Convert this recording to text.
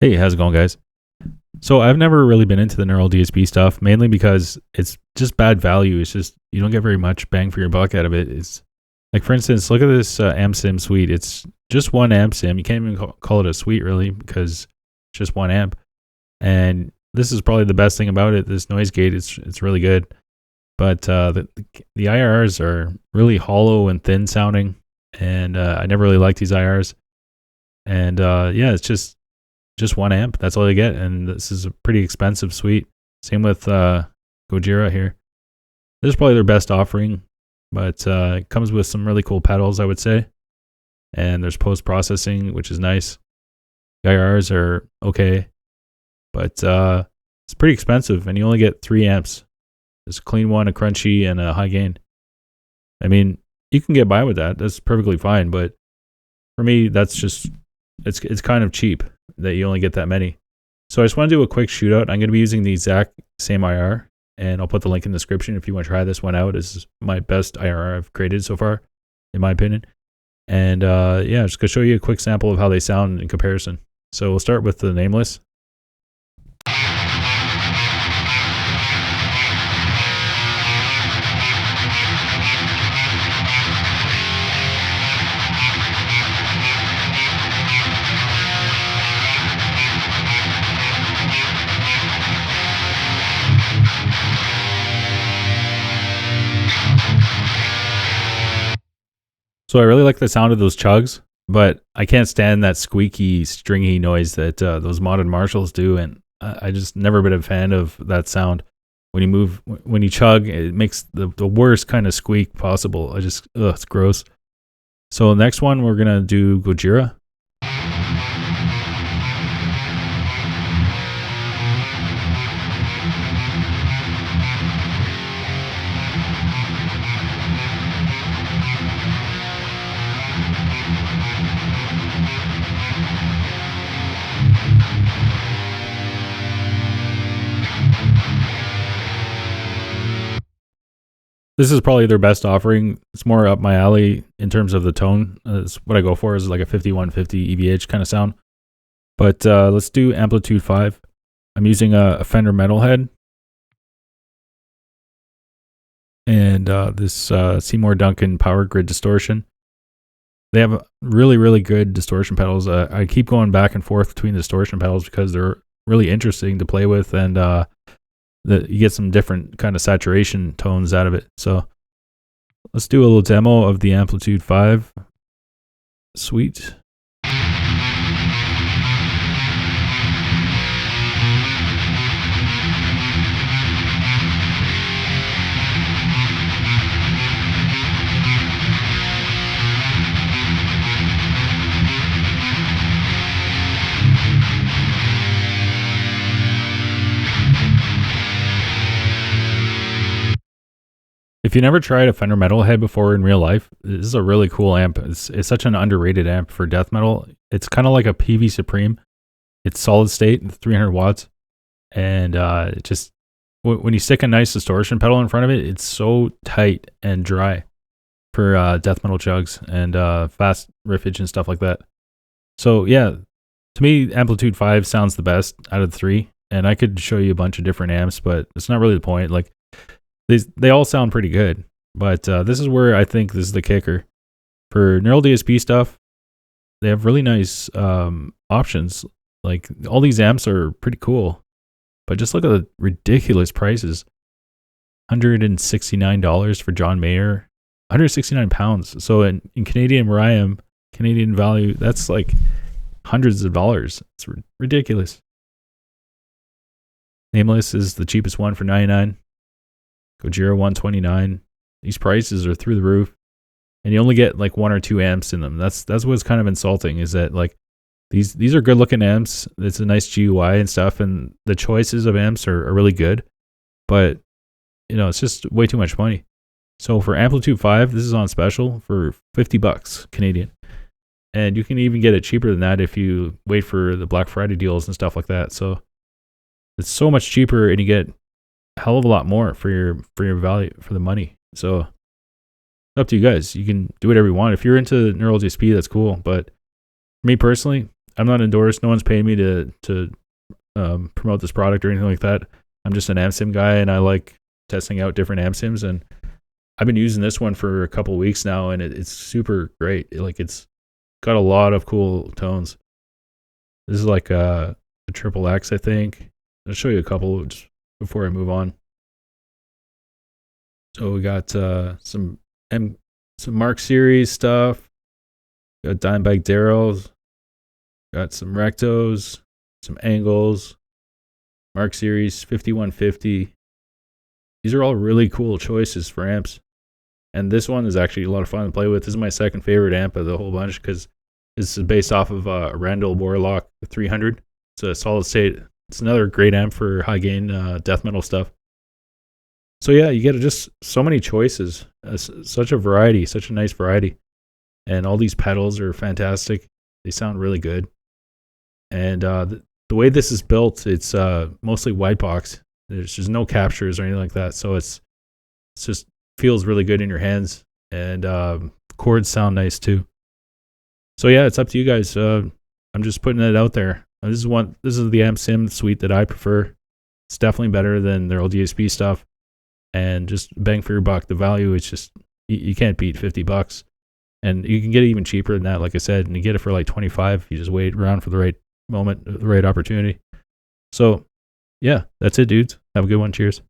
Hey, how's it going, guys? So I've never really been into the Neural DSP stuff, mainly because it's just bad value. It's just you don't get very much bang for your buck out of it. It's like, for instance, look at this Amp Sim suite. It's just one Amp Sim. You can't even call it a suite really because it's just one amp. And this is probably the best thing about it. This noise gate, it's really good. But the IRs are really hollow and thin sounding, and I never really liked these IRs. And yeah, it's just one amp. That's all you get, and this is a pretty expensive suite. Same with Gojira here. This is probably their best offering, but it comes with some really cool pedals, I would say. And there's post-processing, which is nice. The IRs are okay, but it's pretty expensive, and you only get 3 amps. There's a clean one, a crunchy, and a high gain. I mean, you can get by with that. That's perfectly fine, but for me, that's just, it's kind of cheap that you only get that many. So I just want to do a quick shootout. I'm going to be using the exact same IR, and I'll put the link in the description if you want to try this one out. This is my best IR I've created so far, in my opinion. And yeah, just going to show you a quick sample of how they sound in comparison. So we'll start with the nameless. So I really like the sound of those chugs, but I can't stand that squeaky, stringy noise that those modded Marshalls do, and I just never been a fan of that sound. When you chug, it makes the worst kind of squeak possible. It's gross. So next one, we're gonna do Gojira. This is probably their best offering. It's more up my alley in terms of the tone. It's what I go for is like a 5150 EVH kind of sound. But let's do AmpliTube 5. I'm using a Fender Metalhead. And this Seymour Duncan Power Grid Distortion. They have really, really good distortion pedals. I keep going back and forth between the distortion pedals because they're really interesting to play with, and you get some different kind of saturation tones out of it. So let's do a little demo of the AmpliTube 5 suite. If you never tried a Fender Metalhead before in real life, this is a really cool amp. It's such an underrated amp for death metal. It's kind of like a PV Supreme. It's solid state, 300 watts. And just when you stick a nice distortion pedal in front of it, it's so tight and dry for death metal chugs and fast riffage and stuff like that. So yeah, to me, AmpliTube 5 sounds the best out of the 3. And I could show you a bunch of different amps, but it's not really the point. Like, they all sound pretty good, but this is where I think this is the kicker. For Neural DSP stuff, they have really nice options. Like, all these amps are pretty cool, but just look at the ridiculous prices. $169 for John Mayer, 169 pounds. So in Canadian where I am, Canadian value, that's like hundreds of dollars. It's ridiculous. Nameless is the cheapest one for $99. Gojira 129. These prices are through the roof, and you only get like 1 or 2 amps in them. That's what's kind of insulting, is that like these are good looking amps. It's a nice GUI and stuff, and the choices of amps are really good, but you know, it's just way too much money. So for AmpliTube 5, this is on special for $50 Canadian, and you can even get it cheaper than that if you wait for the Black Friday deals and stuff like that. So it's so much cheaper, and you get hell of a lot more for your value, for the money. So it's up to you guys. You can do whatever you want. If you're into Neural DSP, that's cool. But for me personally, I'm not endorsed. No one's paying me to promote this product or anything like that. I'm just an Amp Sim guy, and I like testing out different Amp Sims. And I've been using this one for a couple of weeks now, and it's super great. It's got a lot of cool tones. This is like a triple X, I think. I'll show you a couple just before I move on. So we got some Mark Series stuff. Got Dimebag Darrells. Got some Rectos, some Angles. Mark Series 5150. These are all really cool choices for amps. And this one is actually a lot of fun to play with. This is my second favorite amp of the whole bunch because this is based off of a Randall Warlock 300. It's a solid state. It's another great amp for high gain death metal stuff. So yeah, you get just so many choices, such a variety, such a nice variety. And all these pedals are fantastic. They sound really good. And the way this is built, it's mostly white box. There's just no captures or anything like that. So it's just feels really good in your hands. And chords sound nice too. So yeah, it's up to you guys. I'm just putting it out there. This is the Amp Sim suite that I prefer. It's definitely better than their old DSP stuff. And just bang for your buck. The value is just, you can't beat $50. And you can get it even cheaper than that, like I said. And you get it for like $25. You just wait around for the right moment, the right opportunity. So yeah, that's it, dudes. Have a good one. Cheers.